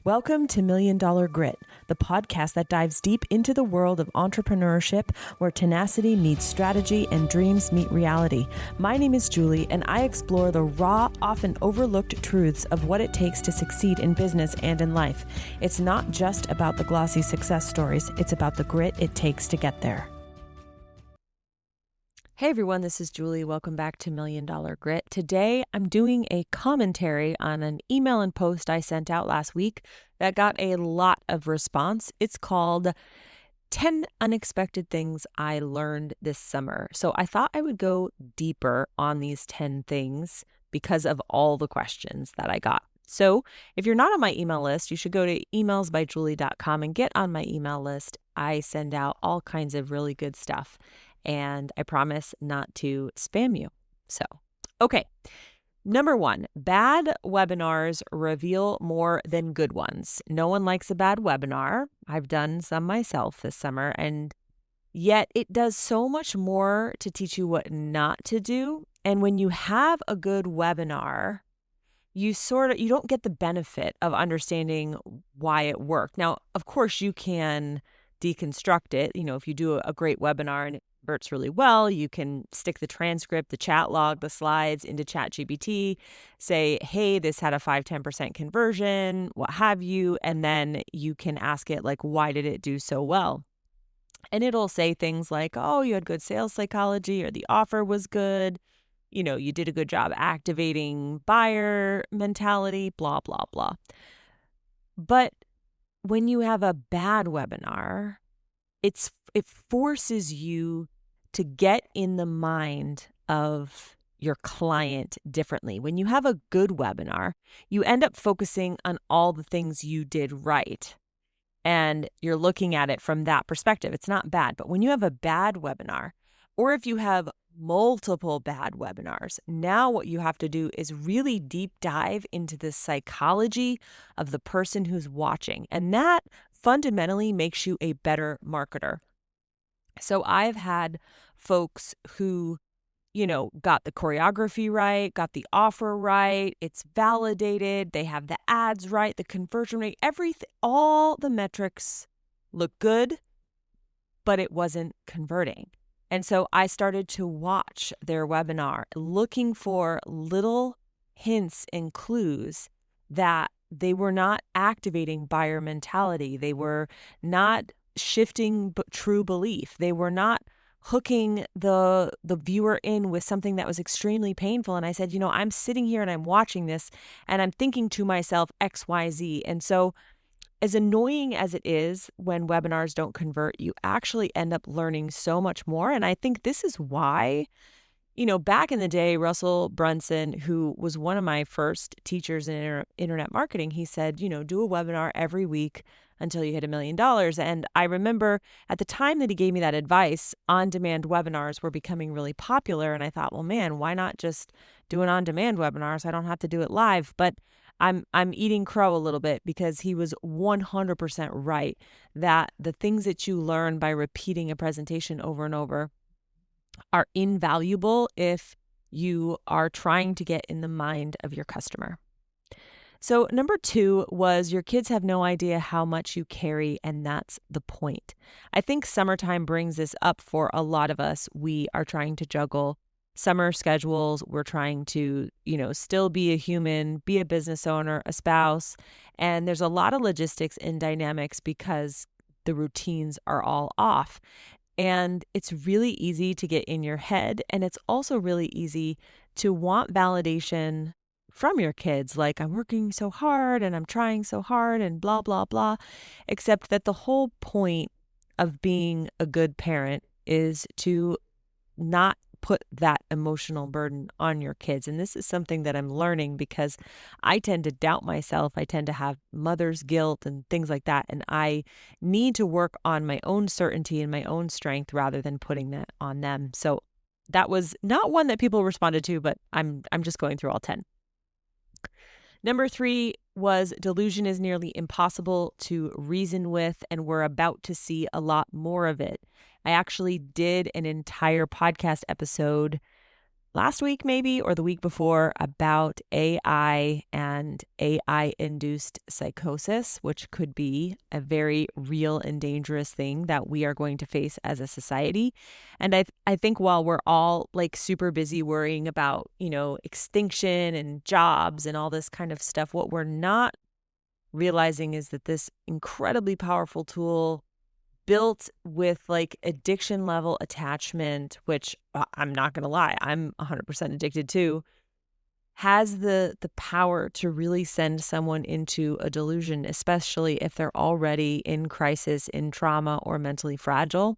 Welcome to Million Dollar Grit, the podcast that dives deep into the world of entrepreneurship where tenacity meets strategy and dreams meet reality. My name is Julie, and I explore the raw, often overlooked truths of what it takes to succeed in business and in life. It's not just about the glossy success stories, it's about the grit it takes to get there. Hey everyone, this is Julie. Welcome back to Million Dollar Grit. Today, I'm doing a commentary on an email and post I sent out last week that got a lot of response. It's called 10 Unexpected Things I Learned This Summer. So I thought I would go deeper on these 10 things because of all the questions that I got. So if you're not on my email list, you should go to emailsbyjulie.com and get on my email list. I send out all kinds of really good stuff, and I promise not to spam you. So, okay. Number one, bad webinars reveal more than good ones. No one likes a bad webinar. I've done some myself this summer, and yet it does so much more to teach you what not to do. And when you have a good webinar, you don't get the benefit of understanding why it worked. Now, of course, you can deconstruct it. If you do a great webinar and it converts really well, you can stick the transcript, the chat log, the slides into ChatGPT, say, hey, this had a 5-10% conversion, what have you, and then you can ask it, like, why did it do so well? And it'll say things like, oh, you had good sales psychology, or the offer was good, you did a good job activating buyer mentality, blah, blah, blah. But when you have a bad webinar, it forces you to get in the mind of your client differently. When you have a good webinar, you end up focusing on all the things you did right, and you're looking at it from that perspective. It's not bad. But when you have a bad webinar, or if you have multiple bad webinars, now what you have to do is really deep dive into the psychology of the person who's watching. And that fundamentally makes you a better marketer. So I've had folks who, got the choreography right, got the offer right, it's validated, they have the ads right, the conversion rate, everything, all the metrics look good, but it wasn't converting. And so I started to watch their webinar, looking for little hints and clues that they were not activating buyer mentality. They were not shifting true belief. They were not hooking the viewer in with something that was extremely painful. And I said, I'm sitting here and I'm watching this and I'm thinking to myself X, Y, Z. And so as annoying as it is when webinars don't convert, you actually end up learning so much more. And I think this is why, back in the day, Russell Brunson, who was one of my first teachers in internet marketing, he said, do a webinar every week until you hit $1 million. And I remember at the time that he gave me that advice, on-demand webinars were becoming really popular. And I thought, well, man, why not just do an on-demand webinar so I don't have to do it live? But I'm eating crow a little bit because he was 100% right that the things that you learn by repeating a presentation over and over are invaluable if you are trying to get in the mind of your customer. So number 2 was your kids have no idea how much you carry, and that's the point. I think summertime brings this up for a lot of us. We are trying to juggle summer schedules. We're trying to, still be a human, be a business owner, a spouse. And there's a lot of logistics and dynamics because the routines are all off. And it's really easy to get in your head. And it's also really easy to want validation from your kids. Like, I'm working so hard and I'm trying so hard and blah, blah, blah. Except that the whole point of being a good parent is to not put that emotional burden on your kids. And this is something that I'm learning because I tend to doubt myself. I tend to have mother's guilt and things like that. And I need to work on my own certainty and my own strength rather than putting that on them. So that was not one that people responded to, but I'm just going through all 10. Number 3 was delusion is nearly impossible to reason with, and we're about to see a lot more of it. I actually did an entire podcast episode last week maybe, or the week before, about AI and AI-induced psychosis, which could be a very real and dangerous thing that we are going to face as a society. And I think while we're all like super busy worrying about, extinction and jobs and all this kind of stuff, what we're not realizing is that this incredibly powerful tool built with like addiction level attachment, which I'm not going to lie, I'm 100% addicted to, has the power to really send someone into a delusion, especially if they're already in crisis, in trauma, or mentally fragile.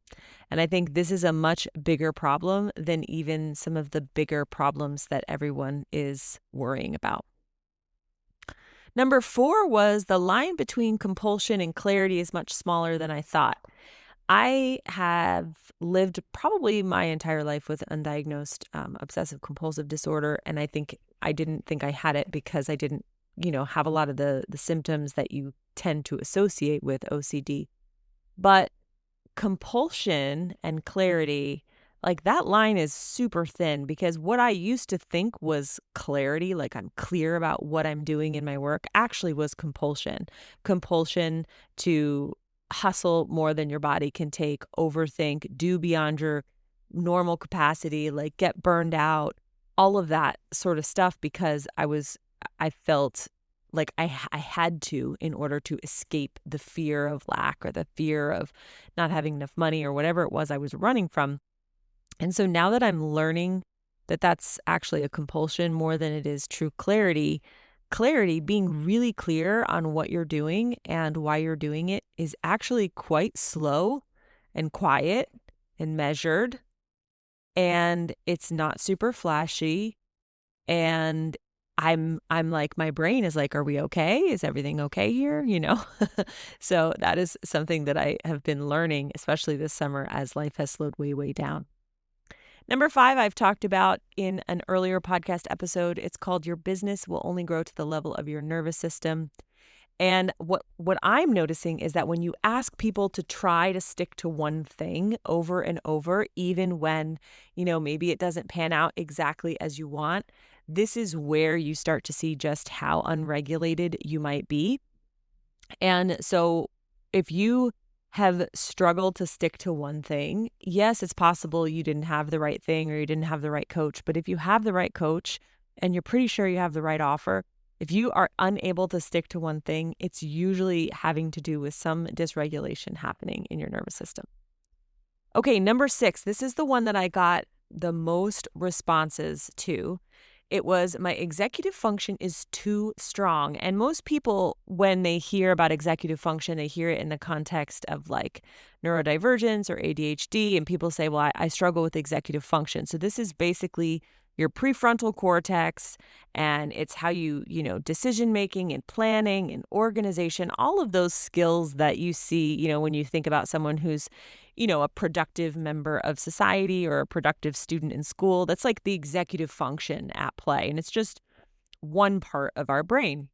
And I think this is a much bigger problem than even some of the bigger problems that everyone is worrying about. Number 4 was the line between compulsion and clarity is much smaller than I thought. I have lived probably my entire life with undiagnosed obsessive compulsive disorder. And I didn't think I had it because I didn't, have a lot of the symptoms that you tend to associate with OCD. But compulsion and clarity, like that line is super thin, because what I used to think was clarity, like I'm clear about what I'm doing in my work, actually was compulsion. Compulsion to hustle more than your body can take, overthink, do beyond your normal capacity, like get burned out, all of that sort of stuff, because I felt like I had to, in order to escape the fear of lack or the fear of not having enough money or whatever it was I was running from. And so now that I'm learning that that's actually a compulsion more than it is true clarity, being really clear on what you're doing and why you're doing it, is actually quite slow and quiet and measured. And it's not super flashy. And I'm like, my brain is like, are we okay? Is everything okay here? So that is something that I have been learning, especially this summer as life has slowed way, way down. Number 5, I've talked about in an earlier podcast episode. It's called Your Business Will Only Grow to the Level of Your Nervous System. And what I'm noticing is that when you ask people to try to stick to one thing over and over, even when, maybe it doesn't pan out exactly as you want, this is where you start to see just how unregulated you might be. And so if you have struggled to stick to one thing, yes, it's possible you didn't have the right thing or you didn't have the right coach. But if you have the right coach and you're pretty sure you have the right offer, if you are unable to stick to one thing, it's usually having to do with some dysregulation happening in your nervous system. Okay, number 6, this is the one that I got the most responses to. It was, my executive function is too strong. And most people, when they hear about executive function, they hear it in the context of like neurodivergence or ADHD. And people say, well, I struggle with executive function. So this is basically your prefrontal cortex, and it's how you decision making and planning and organization, all of those skills that you see, when you think about someone who's, a productive member of society or a productive student in school. That's like the executive function at play. And it's just one part of our brain.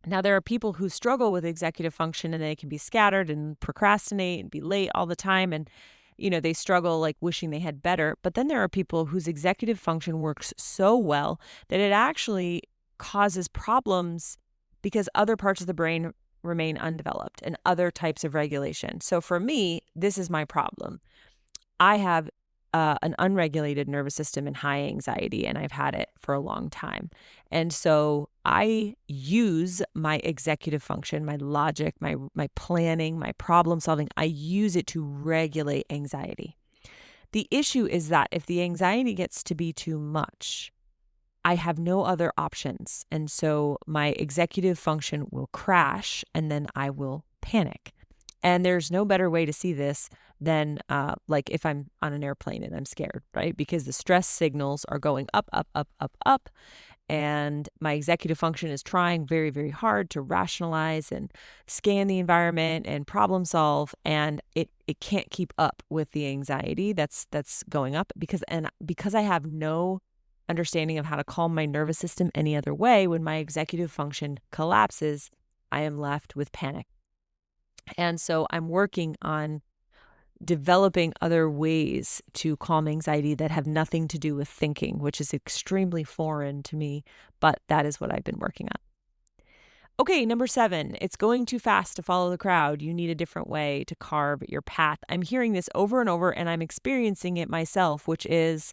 Now, there are people who struggle with executive function and they can be scattered and procrastinate and be late all the time. And they struggle like wishing they had better. But then there are people whose executive function works so well that it actually causes problems because other parts of the brain remain undeveloped and other types of regulation. So for me, this is my problem. I have an unregulated nervous system and high anxiety, and I've had it for a long time. And so I use my executive function, my logic, my planning, my problem solving. I use it to regulate anxiety. The issue is that if the anxiety gets to be too much, I have no other options. And so my executive function will crash and then I will panic. And there's no better way to see this than like if I'm on an airplane and I'm scared, right? Because the stress signals are going up, up, up, up, up. And my executive function is trying very, very hard to rationalize and scan the environment and problem solve. And it can't keep up with the anxiety that's going up because I have no understanding of how to calm my nervous system any other way. When my executive function collapses, I am left with panic. And so I'm working on developing other ways to calm anxiety that have nothing to do with thinking, which is extremely foreign to me, but that is what I've been working on. Okay, number 7, it's going too fast to follow the crowd. You need a different way to carve your path. I'm hearing this over and over, and I'm experiencing it myself, which is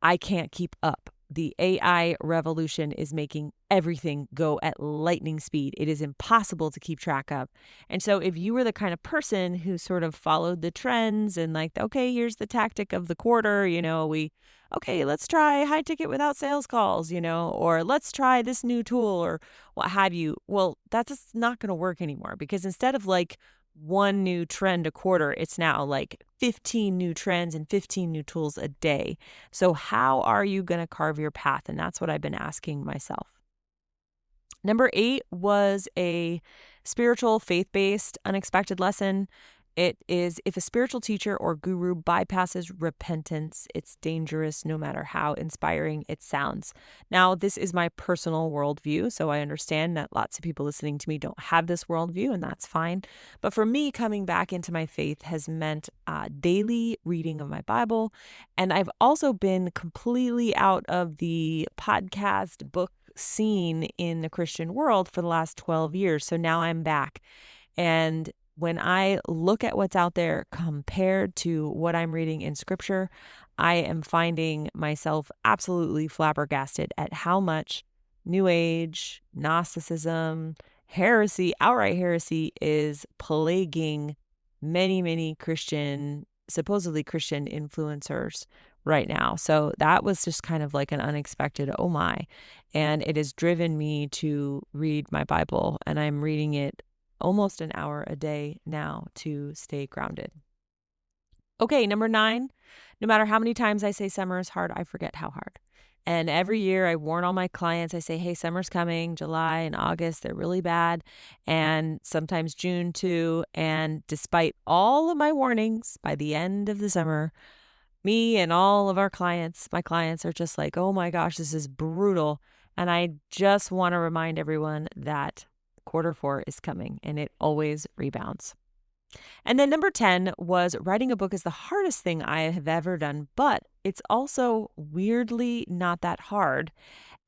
I can't keep up. The AI revolution is making everything go at lightning speed. It is impossible to keep track of. And so if you were the kind of person who sort of followed the trends and like, okay, here's the tactic of the quarter, let's try high ticket without sales calls, or let's try this new tool or what have you. Well, that's just not going to work anymore, because instead of like one new trend a quarter, it's now like 15 new trends and 15 new tools a day. So how are you going to carve your path? And that's what I've been asking myself. Number 8 was a spiritual, faith-based, unexpected lesson. It is, if a spiritual teacher or guru bypasses repentance, it's dangerous no matter how inspiring it sounds. Now, this is my personal worldview, so I understand that lots of people listening to me don't have this worldview, and that's fine. But for me, coming back into my faith has meant daily reading of my Bible, and I've also been completely out of the podcast book scene in the Christian world for the last 12 years. So now I'm back. And when I look at what's out there compared to what I'm reading in scripture, I am finding myself absolutely flabbergasted at how much New Age, Gnosticism, heresy, outright heresy is plaguing many, many supposedly Christian influencers right now. So that was just kind of like an unexpected, oh my. And it has driven me to read my Bible, and I'm reading it almost an hour a day now to stay grounded. Okay, number 9, no matter how many times I say summer is hard, I forget how hard. And every year I warn all my clients, I say, hey, summer's coming, July and August, they're really bad. And sometimes June too. And despite all of my warnings, by the end of the summer, me and all of my clients are just like, oh my gosh, this is brutal. And I just want to remind everyone that quarter 4 is coming, and it always rebounds. And then number 10 was writing a book is the hardest thing I have ever done, but it's also weirdly not that hard.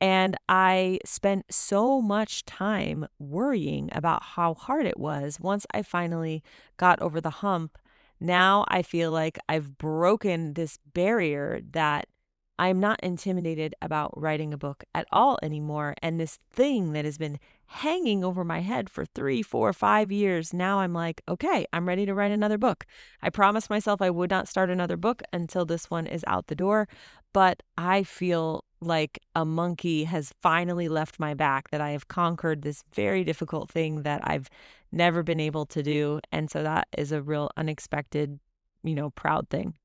And I spent so much time worrying about how hard it was. Once I finally got over the hump, now I feel like I've broken this barrier that I'm not intimidated about writing a book at all anymore. And this thing that has been hanging over my head for 3, 4, 5 years, now I'm like, okay, I'm ready to write another book. I promised myself I would not start another book until this one is out the door. But I feel like a monkey has finally left my back, that I have conquered this very difficult thing that I've never been able to do. And so that is a real unexpected, proud thing.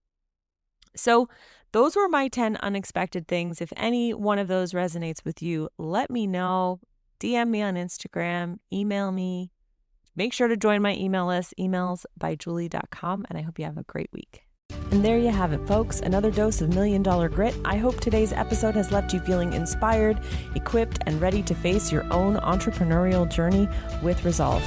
So those were my 10 unexpected things. If any one of those resonates with you, let me know. DM me on Instagram, email me. Make sure to join my email list, emails@julie.com, and I hope you have a great week. And there you have it, folks. Another dose of $1 Million Grit. I hope today's episode has left you feeling inspired, equipped, and ready to face your own entrepreneurial journey with resolve.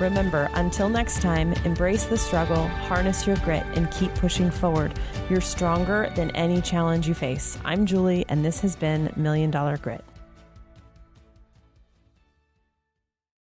Remember, until next time, embrace the struggle, harness your grit, and keep pushing forward. You're stronger than any challenge you face. I'm Julie, and this has been $1 Million Grit.